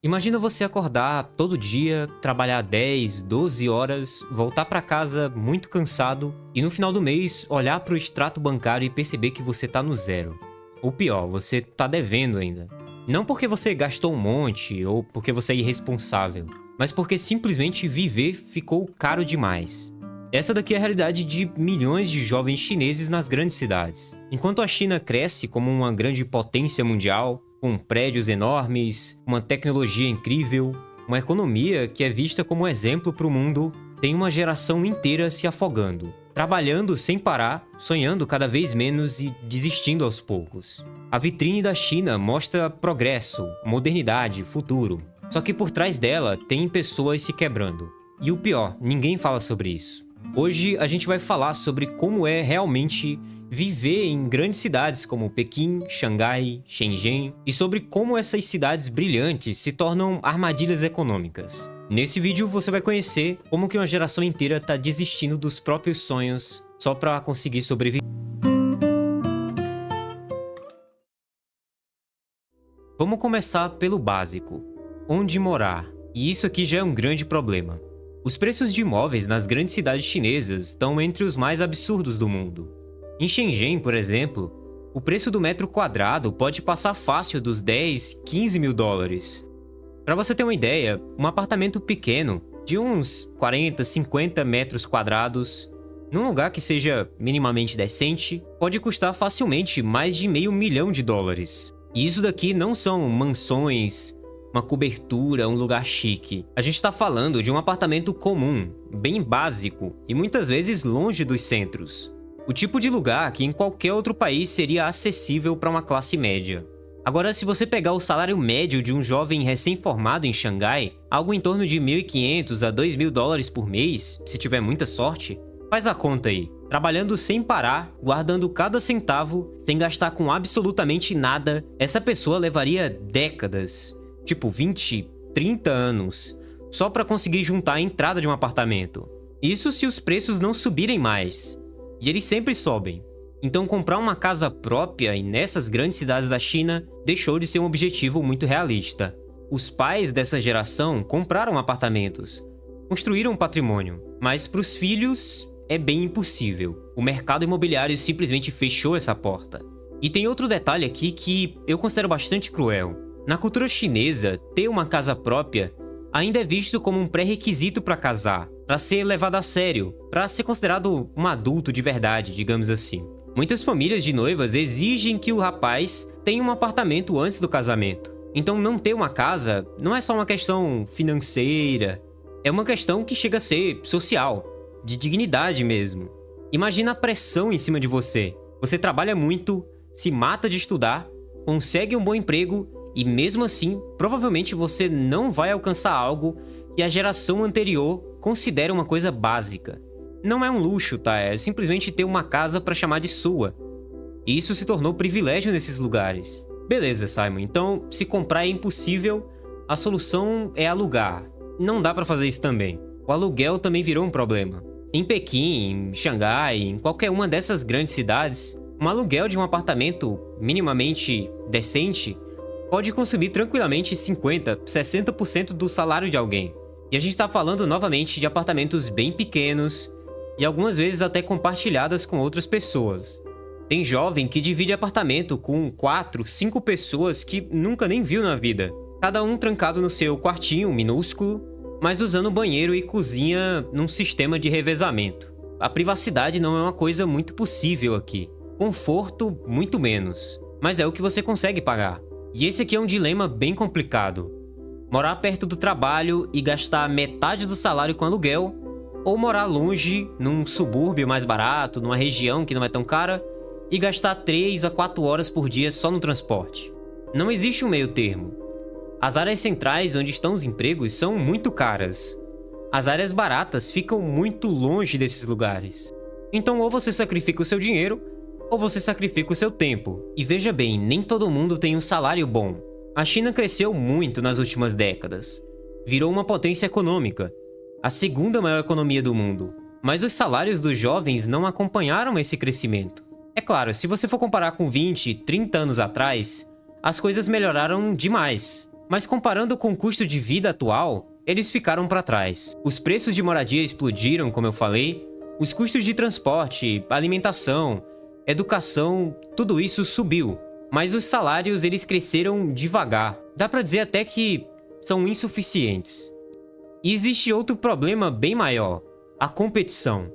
Imagina você acordar todo dia, trabalhar 10, 12 horas, voltar para casa muito cansado e no final do mês olhar para o extrato bancário e perceber que você tá no zero. Ou pior, você tá devendo ainda. Não porque você gastou um monte ou porque você é irresponsável, mas porque simplesmente viver ficou caro demais. Essa daqui é a realidade de milhões de jovens chineses nas grandes cidades. Enquanto a China cresce como uma grande potência mundial, com prédios enormes, uma tecnologia incrível, uma economia que é vista como exemplo para o mundo, tem uma geração inteira se afogando, trabalhando sem parar, sonhando cada vez menos e desistindo aos poucos. A vitrine da China mostra progresso, modernidade, futuro. Só que por trás dela tem pessoas se quebrando. E o pior, ninguém fala sobre isso. Hoje a gente vai falar sobre como é realmente viver em grandes cidades como Pequim, Xangai, Shenzhen e sobre como essas cidades brilhantes se tornam armadilhas econômicas. Nesse vídeo você vai conhecer como que uma geração inteira está desistindo dos próprios sonhos só para conseguir sobreviver. Vamos começar pelo básico. Onde morar? E isso aqui já é um grande problema. Os preços de imóveis nas grandes cidades chinesas estão entre os mais absurdos do mundo. Em Shenzhen, por exemplo, o preço do metro quadrado pode passar fácil dos 10, 15 mil dólares. Para você ter uma ideia, um apartamento pequeno, de uns 40, 50 metros quadrados, num lugar que seja minimamente decente, pode custar facilmente mais de $500 mil. E isso daqui não são mansões, uma cobertura, um lugar chique. A gente está falando de um apartamento comum, bem básico e muitas vezes longe dos centros. O tipo de lugar que em qualquer outro país seria acessível para uma classe média. Agora, se você pegar o salário médio de um jovem recém-formado em Xangai, algo em torno de 1.500 a 2.000 dólares por mês, se tiver muita sorte, faz a conta aí. Trabalhando sem parar, guardando cada centavo, sem gastar com absolutamente nada, essa pessoa levaria décadas, tipo 20, 30 anos, só para conseguir juntar a entrada de um apartamento. Isso se os preços não subirem mais. E eles sempre sobem. Então comprar uma casa própria e nessas grandes cidades da China deixou de ser um objetivo muito realista. Os pais dessa geração compraram apartamentos, construíram um patrimônio, mas para os filhos é bem impossível. O mercado imobiliário simplesmente fechou essa porta. E tem outro detalhe aqui que eu considero bastante cruel. Na cultura chinesa, ter uma casa própria ainda é visto como um pré-requisito para casar, para ser levado a sério, para ser considerado um adulto de verdade, digamos assim. Muitas famílias de noivas exigem que o rapaz tenha um apartamento antes do casamento. Então não ter uma casa não é só uma questão financeira, é uma questão que chega a ser social, de dignidade mesmo. Imagina a pressão em cima de você. Você trabalha muito, se mata de estudar, consegue um bom emprego e mesmo assim, provavelmente você não vai alcançar algo que a geração anterior considera uma coisa básica. Não é um luxo, tá? É simplesmente ter uma casa para chamar de sua. E isso se tornou privilégio nesses lugares. Beleza, Simon, então se comprar é impossível, a solução é alugar. Não dá para fazer isso também. O aluguel também virou um problema. Em Pequim, em Xangai, em qualquer uma dessas grandes cidades, um aluguel de um apartamento minimamente decente pode consumir tranquilamente 50%, 60% do salário de alguém. E a gente está falando novamente de apartamentos bem pequenos e algumas vezes até compartilhadas com outras pessoas. Tem jovem que divide apartamento com 4, 5 pessoas que nunca nem viu na vida. Cada um trancado no seu quartinho minúsculo, mas usando banheiro e cozinha num sistema de revezamento. A privacidade não é uma coisa muito possível aqui. Conforto, muito menos. Mas é o que você consegue pagar. E esse aqui é um dilema bem complicado. Morar perto do trabalho e gastar metade do salário com aluguel, ou morar longe, num subúrbio mais barato, numa região que não é tão cara, e gastar 3 a 4 horas por dia só no transporte. Não existe um meio termo. As áreas centrais onde estão os empregos são muito caras. As áreas baratas ficam muito longe desses lugares. Então ou você sacrifica o seu dinheiro, ou você sacrifica o seu tempo. E veja bem, nem todo mundo tem um salário bom. A China cresceu muito nas últimas décadas. Virou uma potência econômica, a segunda maior economia do mundo. Mas os salários dos jovens não acompanharam esse crescimento. É claro, se você for comparar com 20, 30 anos atrás, as coisas melhoraram demais. Mas comparando com o custo de vida atual, eles ficaram para trás. Os preços de moradia explodiram, como eu falei, os custos de transporte, alimentação, educação, tudo isso subiu. Mas os salários eles cresceram devagar. Dá para dizer até que são insuficientes. E existe outro problema bem maior: a competição.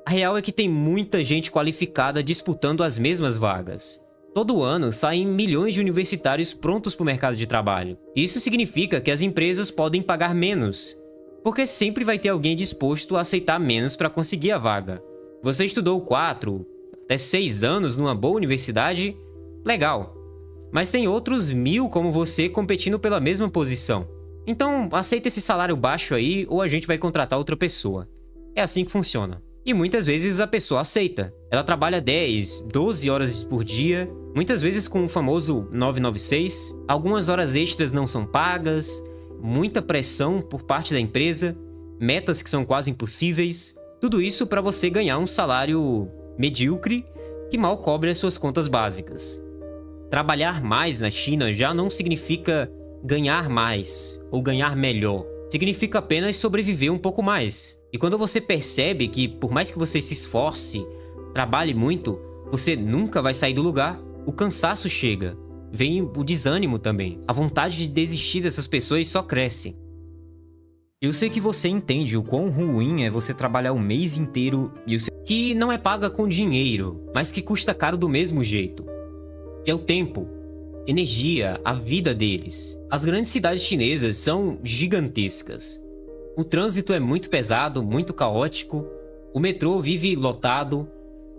A real é que tem muita gente qualificada disputando as mesmas vagas. Todo ano saem milhões de universitários prontos para o mercado de trabalho. Isso significa que as empresas podem pagar menos, porque sempre vai ter alguém disposto a aceitar menos para conseguir a vaga. Você estudou 4 até 6 anos numa boa universidade? Legal. Mas tem outros 1000 como você competindo pela mesma posição. Então, aceita esse salário baixo aí ou a gente vai contratar outra pessoa. É assim que funciona. E muitas vezes a pessoa aceita. Ela trabalha 10, 12 horas por dia, muitas vezes com o famoso 996. Algumas horas extras não são pagas, muita pressão por parte da empresa, metas que são quase impossíveis. Tudo isso para você ganhar um salário medíocre que mal cobre as suas contas básicas. Trabalhar mais na China já não significa ganhar mais ou ganhar melhor. Significa apenas sobreviver um pouco mais. E quando você percebe que, por mais que você se esforce, trabalhe muito, você nunca vai sair do lugar, o cansaço chega. Vem o desânimo também. A vontade de desistir dessas pessoas só cresce. Eu sei que você entende o quão ruim é você trabalhar o mês inteiro e o que não é paga com dinheiro, mas que custa caro do mesmo jeito. É o tempo, energia, a vida deles. As grandes cidades chinesas são gigantescas. O trânsito é muito pesado, muito caótico. O metrô vive lotado,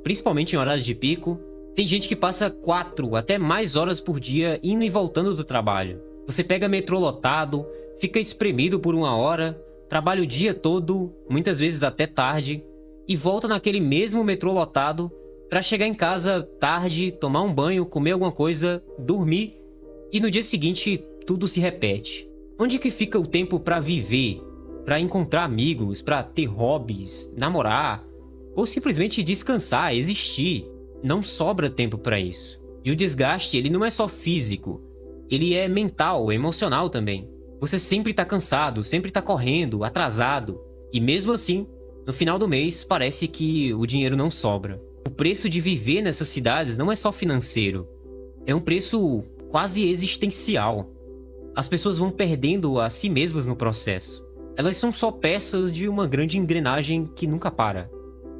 principalmente em horários de pico. Tem gente que passa 4 até mais horas por dia indo e voltando do trabalho. Você pega metrô lotado, fica espremido por 1 hora, trabalha o dia todo, muitas vezes até tarde, e volta naquele mesmo metrô lotado para chegar em casa tarde, tomar um banho, comer alguma coisa, dormir, e no dia seguinte tudo se repete. Onde que fica o tempo para viver? Para encontrar amigos, para ter hobbies, namorar, ou simplesmente descansar, existir? Não sobra tempo para isso. E o desgaste, ele não é só físico, ele é mental, emocional também. Você sempre tá cansado, sempre tá correndo, atrasado, e mesmo assim, no final do mês, parece que o dinheiro não sobra. O preço de viver nessas cidades não é só financeiro, é um preço quase existencial. As pessoas vão perdendo a si mesmas no processo. Elas são só peças de uma grande engrenagem que nunca para.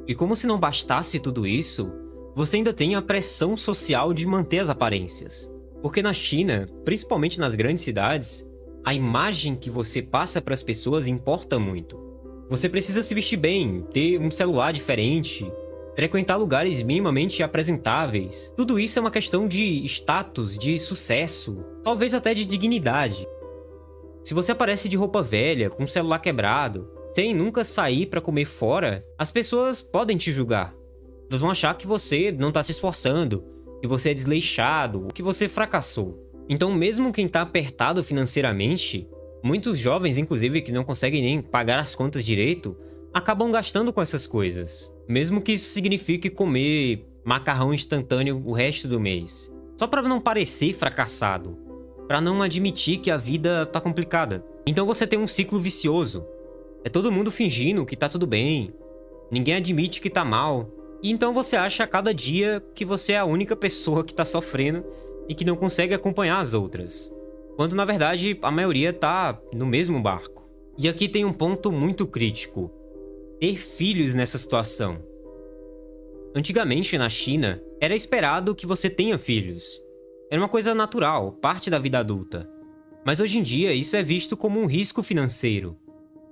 E como se não bastasse tudo isso, você ainda tem a pressão social de manter as aparências. Porque na China, principalmente nas grandes cidades, a imagem que você passa para as pessoas importa muito. Você precisa se vestir bem, ter um celular diferente, frequentar lugares minimamente apresentáveis. Tudo isso é uma questão de status, de sucesso, talvez até de dignidade. Se você aparece de roupa velha, com o celular quebrado, sem nunca sair para comer fora, as pessoas podem te julgar. Elas vão achar que você não está se esforçando, que você é desleixado, que você fracassou. Então, mesmo quem está apertado financeiramente, muitos jovens, inclusive, que não conseguem nem pagar as contas direito, acabam gastando com essas coisas. Mesmo que isso signifique comer macarrão instantâneo o resto do mês. Só para não parecer fracassado. Para não admitir que a vida tá complicada. Então você tem um ciclo vicioso. É todo mundo fingindo que tá tudo bem. Ninguém admite que tá mal. E então você acha a cada dia que você é a única pessoa que tá sofrendo e que não consegue acompanhar as outras. Quando na verdade a maioria tá no mesmo barco. E aqui tem um ponto muito crítico. Ter filhos nessa situação. Antigamente na China, era esperado que você tenha filhos. Era uma coisa natural, parte da vida adulta. Mas hoje em dia isso é visto como um risco financeiro.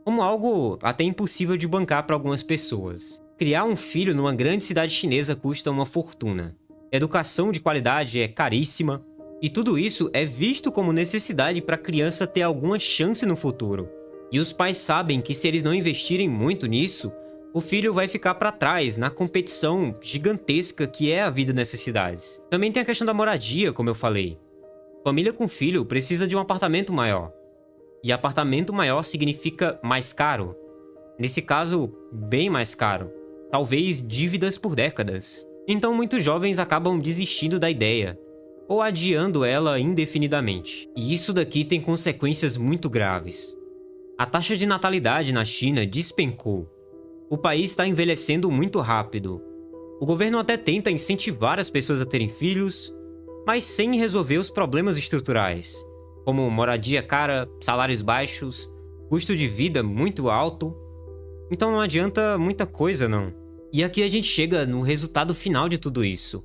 Como algo até impossível de bancar para algumas pessoas. Criar um filho numa grande cidade chinesa custa uma fortuna. Educação de qualidade é caríssima. E tudo isso é visto como necessidade para a criança ter alguma chance no futuro. E os pais sabem que se eles não investirem muito nisso, o filho vai ficar para trás na competição gigantesca que é a vida nessas cidades. Também tem a questão da moradia, como eu falei. Família com filho precisa de um apartamento maior. E apartamento maior significa mais caro. Nesse caso, bem mais caro. Talvez dívidas por décadas. Então muitos jovens acabam desistindo da ideia. ou adiando ela indefinidamente. E isso daqui tem consequências muito graves. A taxa de natalidade na China despencou. O país está envelhecendo muito rápido. O governo até tenta incentivar as pessoas a terem filhos, mas sem resolver os problemas estruturais, como moradia cara, salários baixos, custo de vida muito alto. Então não adianta muita coisa, não. E aqui a gente chega no resultado final de tudo isso: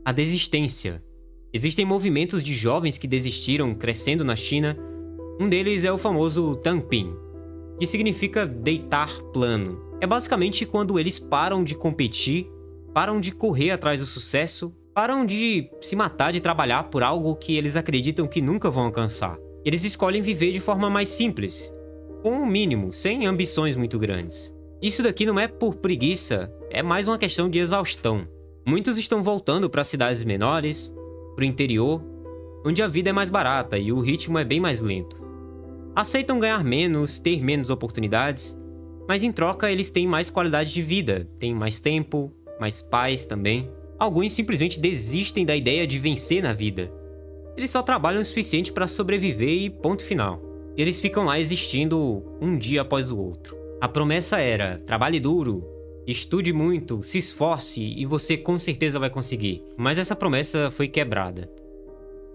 a desistência. Existem movimentos de jovens que desistiram crescendo na China. Um deles é o famoso Tangpin, que significa deitar plano. É basicamente quando eles param de competir, param de correr atrás do sucesso, param de se matar de trabalhar por algo que eles acreditam que nunca vão alcançar. Eles escolhem viver de forma mais simples, com o mínimo, sem ambições muito grandes. Isso daqui não é por preguiça, é mais uma questão de exaustão. Muitos estão voltando para cidades menores, para o interior, onde a vida é mais barata e o ritmo é bem mais lento. Aceitam ganhar menos, ter menos oportunidades, mas em troca eles têm mais qualidade de vida, têm mais tempo, mais paz também. Alguns simplesmente desistem da ideia de vencer na vida. Eles só trabalham o suficiente para sobreviver e ponto final. Eles ficam lá existindo um dia após o outro. A promessa era: trabalhe duro, estude muito, se esforce e você com certeza vai conseguir. Mas essa promessa foi quebrada.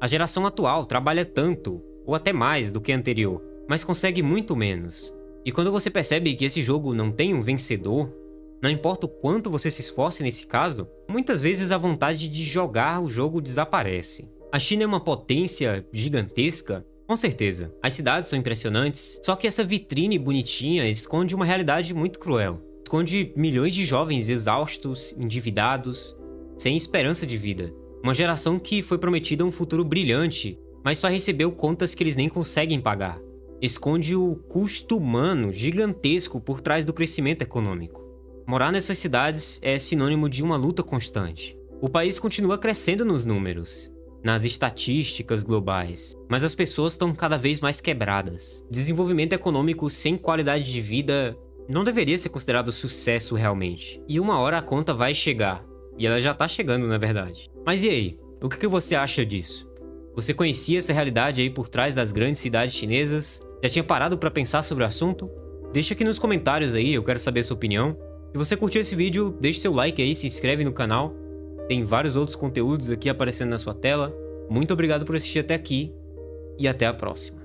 A geração atual trabalha tanto, ou até mais do que a anterior, mas consegue muito menos. E quando você percebe que esse jogo não tem um vencedor, não importa o quanto você se esforce nesse caso, muitas vezes a vontade de jogar o jogo desaparece. A China é uma potência gigantesca? Com certeza. As cidades são impressionantes, só que essa vitrine bonitinha esconde uma realidade muito cruel. Esconde milhões de jovens exaustos, endividados, sem esperança de vida. Uma geração que foi prometida um futuro brilhante, mas só recebeu contas que eles nem conseguem pagar. Esconde o custo humano gigantesco por trás do crescimento econômico. Morar nessas cidades é sinônimo de uma luta constante. O país continua crescendo nos números, nas estatísticas globais, mas as pessoas estão cada vez mais quebradas. Desenvolvimento econômico sem qualidade de vida não deveria ser considerado sucesso realmente. E uma hora a conta vai chegar. E ela já tá chegando, na verdade. Mas e aí? O que você acha disso? Você conhecia essa realidade aí por trás das grandes cidades chinesas? Já tinha parado para pensar sobre o assunto? Deixa aqui nos comentários aí, eu quero saber a sua opinião. Se você curtiu esse vídeo, deixe seu like aí, se inscreve no canal. Tem vários outros conteúdos aqui aparecendo na sua tela. Muito obrigado por assistir até aqui e até a próxima.